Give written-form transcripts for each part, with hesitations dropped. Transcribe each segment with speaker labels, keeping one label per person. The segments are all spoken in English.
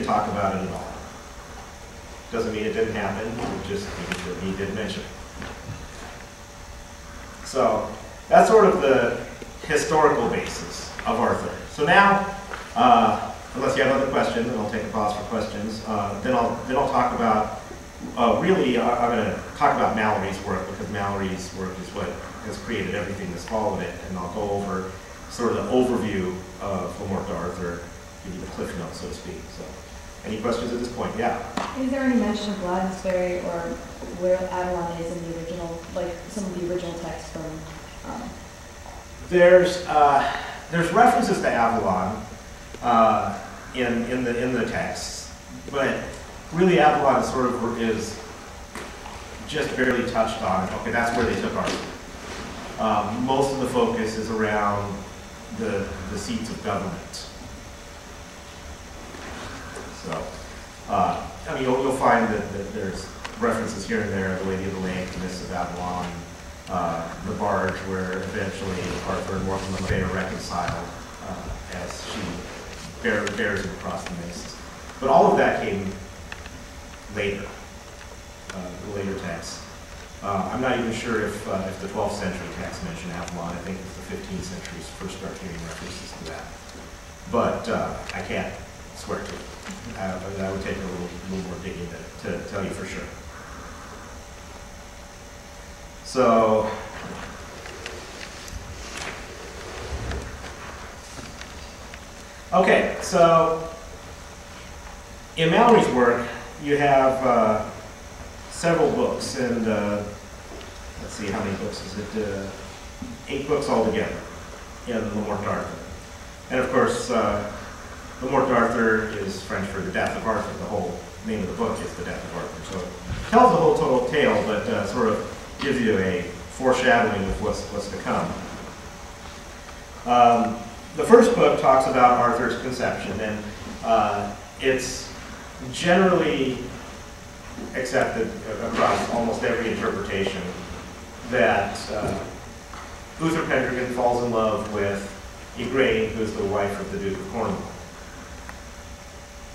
Speaker 1: didn't talk about it at all. Doesn't mean it didn't happen, it just means that he didn't mention it. So that's sort of the historical basis of Arthur. So now, unless you have other questions, and I'll take a pause for questions, then I'll talk about, really, I'm going to talk about Mallory's work, because Mallory's work is what has created everything that's followed it, and I'll go over sort of the overview of From Orc to Arthur, give you the cliff notes, so to speak. So, any questions at this point? Yeah?
Speaker 2: Is there any mention of Gladensbury or where Avalon is in the original, like some of the original text from?
Speaker 1: There's references to Avalon in the text, but really Avalon sort of is just barely touched on. Okay, that's where they took Arthur. Most of the focus is around the seats of government. So, I mean, you'll find that there's references here and there, the Lady of the Lake, the Mists of Avalon, the barge where eventually Arthur and Morgan Le Fay are reconciled as she bears him across the mist. But all of that came later, the later texts. I'm not even sure if the 12th century texts mention Avalon. I think it's the 15th century's first start hearing references to that. But I can't swear to it. That would take a little more digging to tell you for sure. So, okay, so in Mallory's work, you have several books, and let's see, how many books is it? 8 books altogether in Le Morte d'Arthur. And of course, Le Morte d'Arthur is French for the death of Arthur. The whole name of the book is The Death of Arthur. So it tells the whole total tale, but sort of gives you a foreshadowing of what's to come. The first book talks about Arthur's conception, and it's generally accepted across almost every interpretation that Uther Pendragon falls in love with Igraine, who's the wife of the Duke of Cornwall.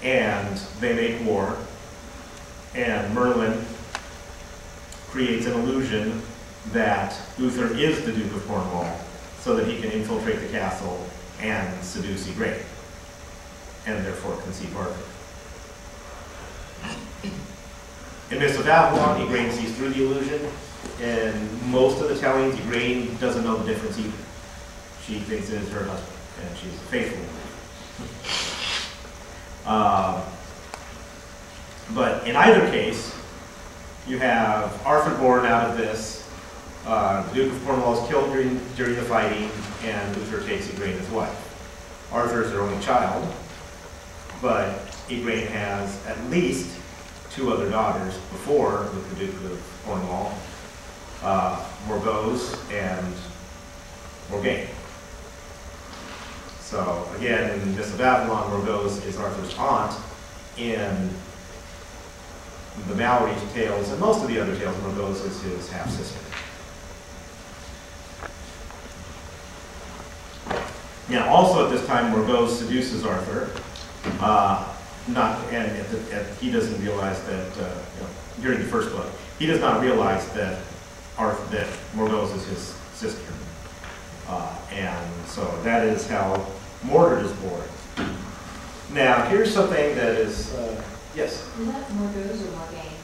Speaker 1: And they make war, and Merlin creates an illusion that Uther is the Duke of Cornwall so that he can infiltrate the castle and seduce Igraine, and therefore conceive Arthur. In Mists of Avalon, Igraine sees through the illusion, and most of the tellings, Igraine doesn't know the difference either. She thinks it is her husband, and she's faithful. But in either case, you have Arthur born out of this. The Duke of Cornwall is killed during the fighting, and Uther takes Igraine as wife. Arthur is their only child, but Igraine has at least 2 other daughters before with the Duke of Cornwall, Morgause and Morgane. So again, in Mists of Avalon, Morgause is Arthur's aunt. In the Mallory tales, and most of the other tales, Morgause is his half-sister. Now, also at this time, Morgause seduces Arthur. He doesn't realize that, during the first book, he does not realize that Morgause is his sister. And so that is how Mordred is born. Now, here's something that is, yes?
Speaker 3: Is that Morgause or Morgane?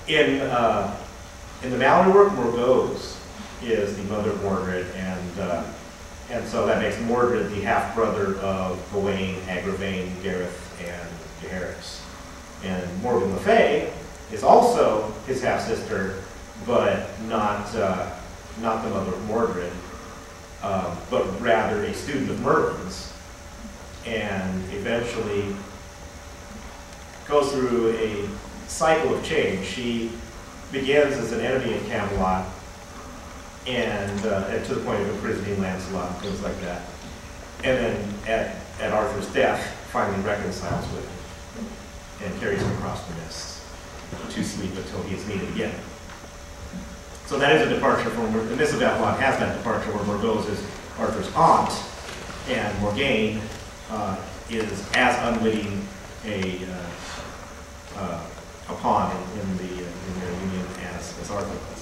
Speaker 1: In the Mallory work, Morgause is the mother of Mordred, and so that makes Mordred the half-brother of Gawain, Agravain, Gareth, and Gaheris. And Morgan Le Fay is also his half-sister, but not the mother of Mordred, but rather a student of Merlin's, and eventually goes through a cycle of change. She begins as an enemy of Camelot, and to the point of imprisoning Lancelot and things like that. And then at Arthur's death, finally reconciles with him and carries him across the mists to sleep until he is needed again. So that is a departure from, the Mists of Avalon has that departure where Morgause is Arthur's aunt, and Morgane is as unwitting a pawn in their union as Arthur was.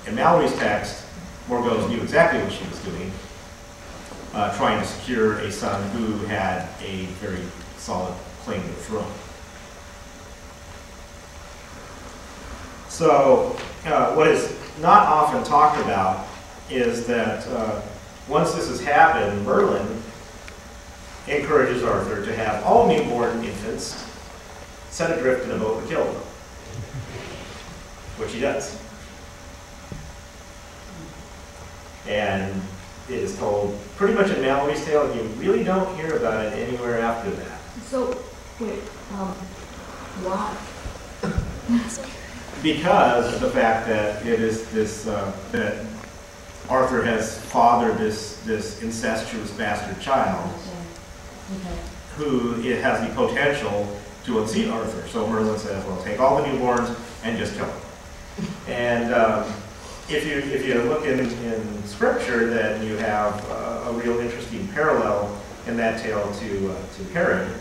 Speaker 1: In Mallory's text, Morgause knew exactly what she was doing, trying to secure a son who had a very solid claim to the throne. So, what is not often talked about is that once this has happened, Merlin encourages Arthur to have all newborn infants set adrift in a boat and kill them, which he does. And it is told pretty much in Mallory's tale, and you really don't hear about it anywhere after that.
Speaker 2: So, wait, why?
Speaker 1: Because of the fact that it is this, that Arthur has fathered this incestuous bastard child,
Speaker 2: Okay.
Speaker 1: who it has the potential to unseat Arthur. So Merlin says, well, take all the newborns and just kill them. And if you look in scripture, then you have a real interesting parallel in that tale to Herod,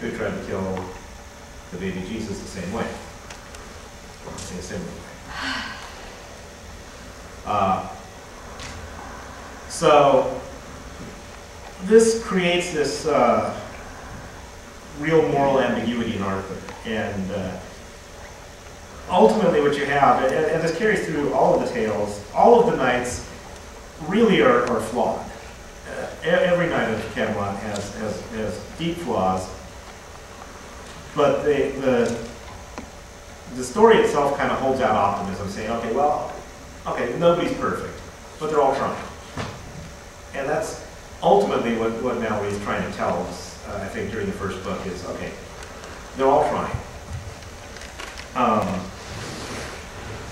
Speaker 1: who tried to kill the baby Jesus the same way, in a similar way. So this creates this real moral ambiguity in Arthur, and ultimately what you have, and this carries through all of the tales, all of the knights really are flawed. Every knight of Camelot has deep flaws, but the story itself kind of holds out optimism, saying, okay, nobody's perfect, but they're all trying. And that's ultimately what Mallory is trying to tell us, I think, during the first book is, okay, they're all trying.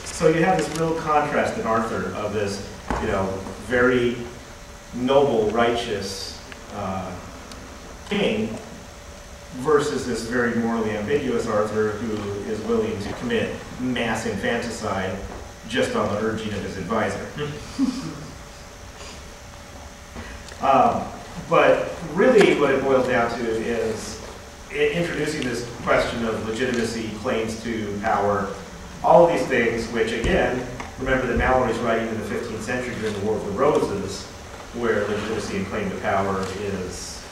Speaker 1: So you have this real contrast in Arthur of this, very noble, righteous king versus this very morally ambiguous Arthur who is willing to commit mass infanticide just on the urging of his advisor. But really what it boils down to is introducing this question of legitimacy, claims to power, all of these things, which again, remember that Mallory's writing in the 15th century during the War of the Roses, where legitimacy and claim to power is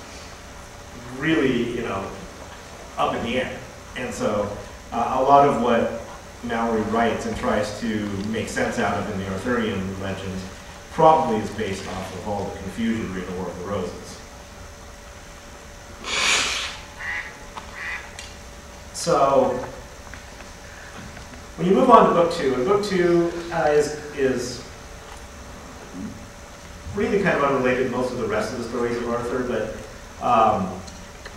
Speaker 1: really, up in the air. And so a lot of what Mallory writes and tries to make sense out of in the Arthurian legends probably is based off of all the confusion during the War of the Roses. So when you move on to book two, and book two is really kind of unrelated to most of the rest of the stories of Arthur,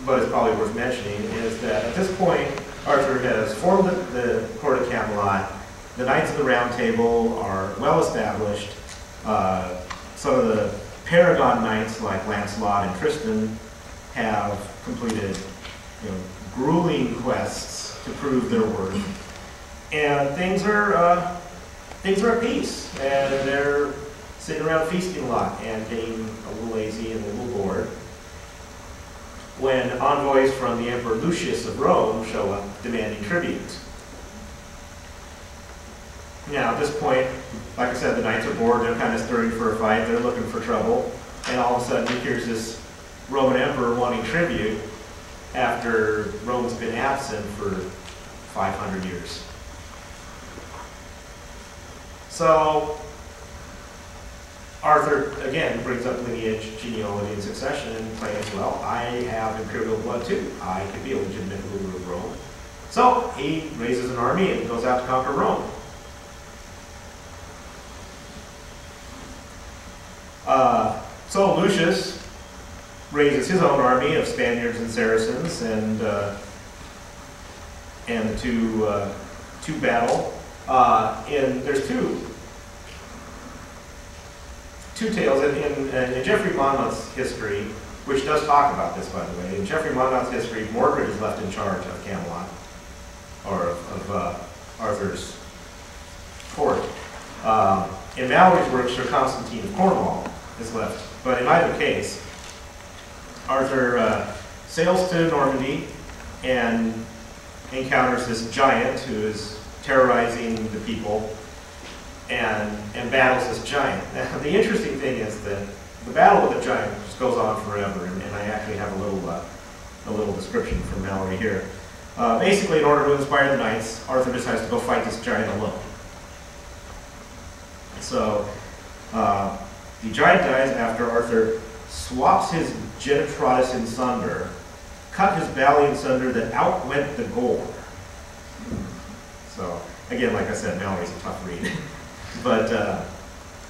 Speaker 1: but it's probably worth mentioning, is that at this point, Arthur has formed the court of Camelot. The Knights of the Round Table are well established. Some of the paragon knights, like Lancelot and Tristan, have completed grueling quests to prove their worth. And things are at peace, and they're sitting around feasting a lot and getting a little lazy and a little bored when envoys from the Emperor Lucius of Rome show up demanding tribute. Now, at this point, like I said, the knights are bored, they're kind of stirring for a fight, they're looking for trouble, and all of a sudden here's this Roman emperor wanting tribute after Rome's been absent for 500 years. So Arthur, again, brings up lineage, genealogy, and succession and claims, well, I have imperial blood too. I could be a legitimate ruler of Rome. So he raises an army and goes out to conquer Rome. So Lucius raises his own army of Spaniards and Saracens, and the two battle. And there's two tales in Geoffrey Monmouth's history, which does talk about this, by the way. In Geoffrey Monmouth's history, Mordred is left in charge of Camelot, or of Arthur's court. In Mallory's work, Sir Constantine of Cornwall is left. But in either case, Arthur sails to Normandy and encounters this giant who is terrorizing the people and battles this giant. Now, the interesting thing is that the battle with the giant just goes on forever, and I actually have a little description from Mallory here. Basically, in order to inspire the knights, Arthur decides to go fight this giant alone. So, the giant dies after Arthur swaps his Genitrotus in sunder, cut his belly in sunder that outwent the gore. So, again, like I said, Mallory's a tough read. But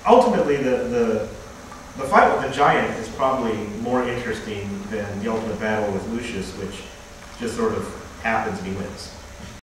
Speaker 1: ultimately, the fight with the giant is probably more interesting than the ultimate battle with Lucius, which just sort of happens and he wins.